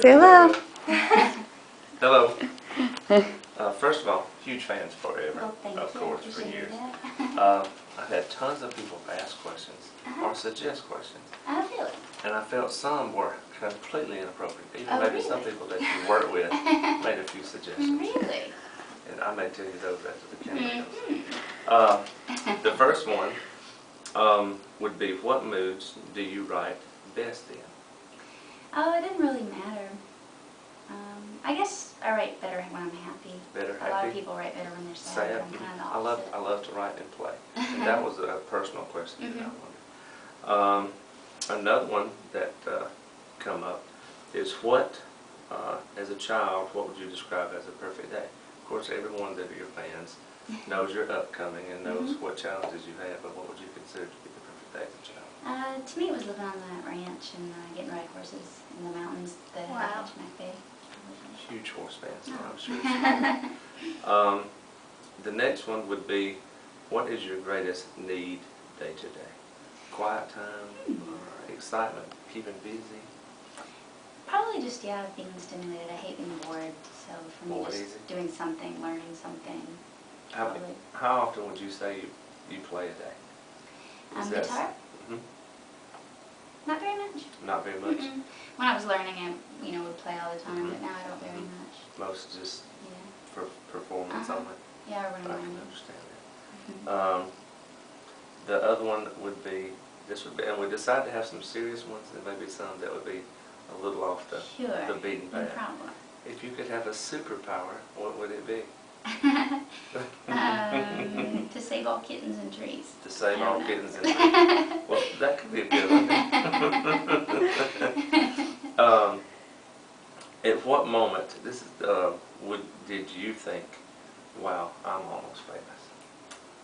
Say hello. Hello. First of all, huge fans forever, Well, thank of you. course, I for appreciate years. that. I've had tons of people ask questions or suggest questions, Oh, really? and I felt some were completely inappropriate. Even Oh, maybe some really? people that you work with made a few suggestions. Really? And I may tell you those after the camera Mm-hmm. goes. The first one would be, what moods do you write best in? Oh, it didn't really matter. I guess I write better when I'm happy. Better A lot of happy? people write better when they're sad. Sad? But I'm kind of the opposite. I love to write and play. And that was a personal question that I wondered. Another one that come up is what, as a child, what would you describe as a perfect day? Of course, everyone that are your fans knows you're upcoming and knows what challenges you have, but what would you consider to be the perfect day as a child? To me, it was living on the ranch and getting to ride horses in the mountains that Wow. Matchmack Bay. Huge horse fans, so I'm sure. The next one would be, what is your greatest need day to day? Quiet time, or excitement, keeping busy? Probably just, yeah, being stimulated. I hate being bored, so for me, Bored just easy? doing something, learning something. Probably. How often would you say you play a day? Is that- Guitar? Mhm. Not very much. Not very much. Mm-mm. When I was learning, I would play all the time, but now I don't very much. Most just Yeah. for performance only. Yeah, I I run can around. understand that. The other one would be, and we decided to have some serious ones and maybe some that would be a little off the beaten No path. problem. If you could have a superpower, what would it be? To save all kittens and trees. To save I all don't know. kittens and trees. Well, that could be a good one. At what moment, did you think, wow, I'm almost famous?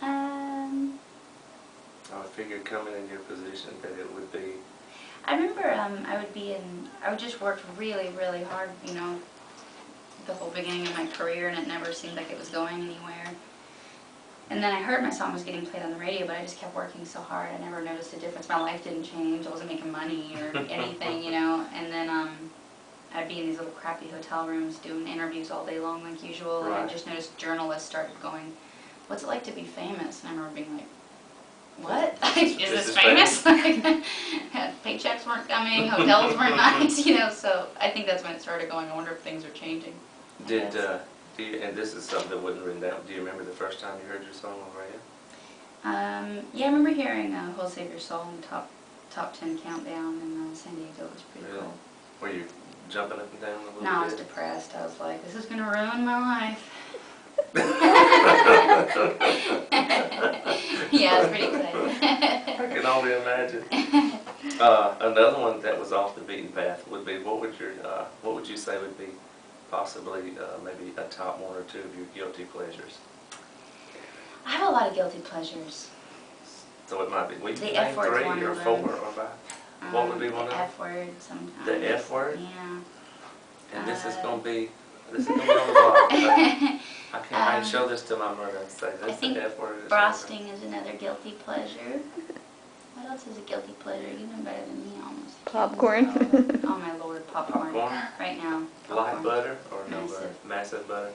I would figure coming in your position that it would be. I remember I would just work really, really hard, the whole beginning of my career, and it never seemed like it was going anywhere. And then I heard my song was getting played on the radio, but I just kept working so hard. I never noticed a difference. My life didn't change. I wasn't making money or anything, And then I'd be in these little crappy hotel rooms doing interviews all day long like usual, and I just noticed journalists started going, "What's it like to be famous?" And I remember being like, "What? Is this famous?" Paychecks weren't coming, hotels weren't nice, So I think that's when it started going. I wonder if things are changing. And this is something that wasn't written down, do you remember the first time you heard your song on the radio? Yeah, I remember hearing "Who'll Save Your Soul" in the top 10 countdown in San Diego. It was pretty cool. Were you jumping up and down a little bit? No, I was depressed. I was like, this is going to ruin my life. Yeah, I was pretty excited. I can only imagine. Another one that was off the beaten path would be, what would you say would be possibly maybe a top one or two of your guilty pleasures? I have a lot of guilty pleasures. So it might be, we can The name F word's 3 one or of 4 them. or 5. What would be one of them? The F word sometimes. The F word? Yeah. And this is going to be on the block. I can show this to my mother and say, I that's think the F word. frosting is another guilty pleasure. What else is a guilty pleasure? You know better than me almost. Popcorn. Oh my lord, popcorn. Right now. Light Popcorn. butter or no Massive. butter? Massive butter?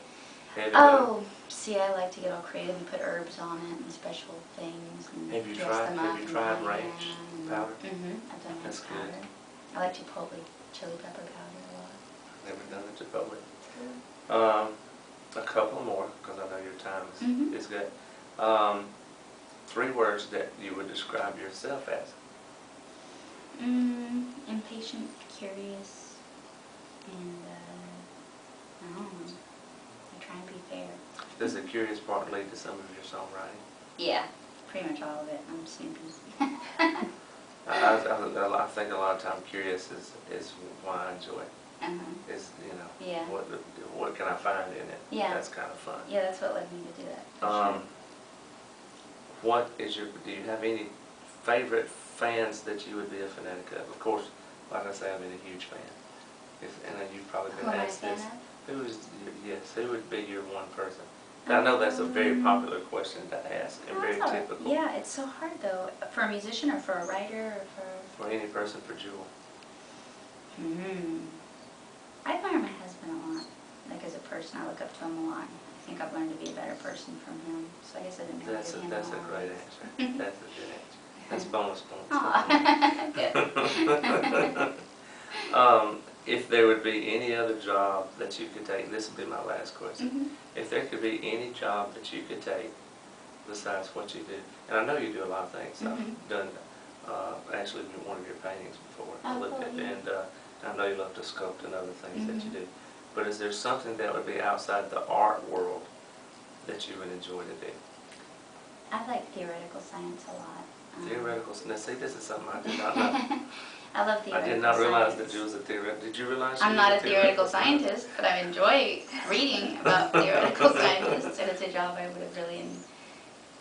Heavy butter? Oh, see, I like to get all creative and put herbs on it and special things and Have you dress tried- them have up you and tried cayenne ranch and- powder? I've done That's ranch good. powder. I like chipotle chili pepper powder a lot. Never done the Chipotle. A couple more, because I know your time is good. 3 words that you would describe yourself as. Impatient, curious, and I don't know. I try and be fair. Does the curious part lead to some of your songwriting? Yeah, pretty much all of it. I'm snoopy. I think a lot of time curious is why I enjoy it. Is, Yeah. what can I find in it? Yeah. That's kind of fun. Yeah, that's what led me to do that. For sure. Do you have any favorite fans that you would be a fanatic of? Of course, like I say, I've been a huge fan. And you've probably been Who am I a asked fan this. of? Who would be your one person? I know that's a very popular question to ask and very typical. Yeah, it's so hard though. For a musician or for a writer or for... For any person, for Jewel. I look up to him a lot. I think I've learned to be a better person from him. So I guess I didn't really That's give a, him that's a all great of answer. That's a good answer. That's bonus points. Aw, good. If there would be any other job that you could take, this would be my last question. Mhm. If there could be any job that you could take besides what you do, and I know you do a lot of things. Mhm. I've done, actually one of your paintings before. I Oh, looked cool, at, yeah. and I know you love to sculpt and other things that you Mhm. do. But is there something that would be outside the art world that you would enjoy to do? I like theoretical science a lot. Theoretical, now see, this is something I did not know. I love I theoretical did not realize science. that you was a theoretical, did you realize you I'm was not a a theoretical scientist, but I enjoy reading about theoretical scientists, and it's a job I would have really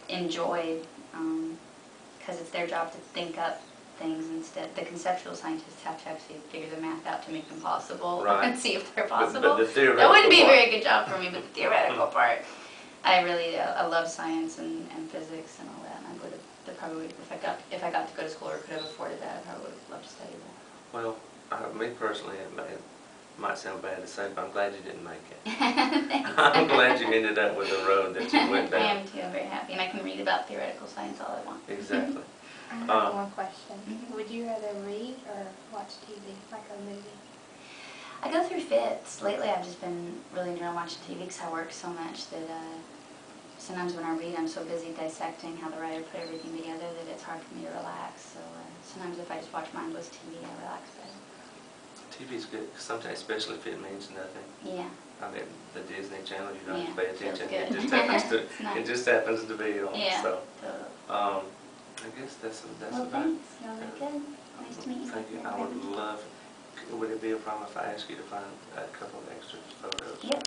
enjoyed, because it's their job to think up things instead. The conceptual scientists have to actually figure the math out to make them possible Right. and see if they're But possible. the That theoretical wouldn't be a part. very good job for me, but the theoretical part, I really, I love science and physics and all that, and I would have, probably, if I got to go to school or could have afforded that, I probably would have loved to study that. Well, me personally, it might sound bad to say, but I'm glad you didn't make it. Thanks. I'm glad you ended up with the road that you went I down. am too, I'm very happy, and I can read about theoretical science all I want. Exactly. I have one question. Mhm. Would you rather read or watch TV, like a movie? I go through fits. Lately I've just been really enjoying watching TV because I work so much that sometimes when I read I'm so busy dissecting how the writer put everything together that it's hard for me to relax. So sometimes if I just watch mindless TV, I relax better. TV's good, 'cause sometimes, especially if it means nothing. Yeah. I mean, the Disney Channel, you don't have Yeah, to pay feels attention. good. It just happens to, It's nice. it just happens to be on. Yeah. So, Totally. I guess that's Well, about. thanks. Y'all are good. Nice to meet you. Thank you. I would love. Would it be a problem if I asked you to find a couple of extra photos? Yep.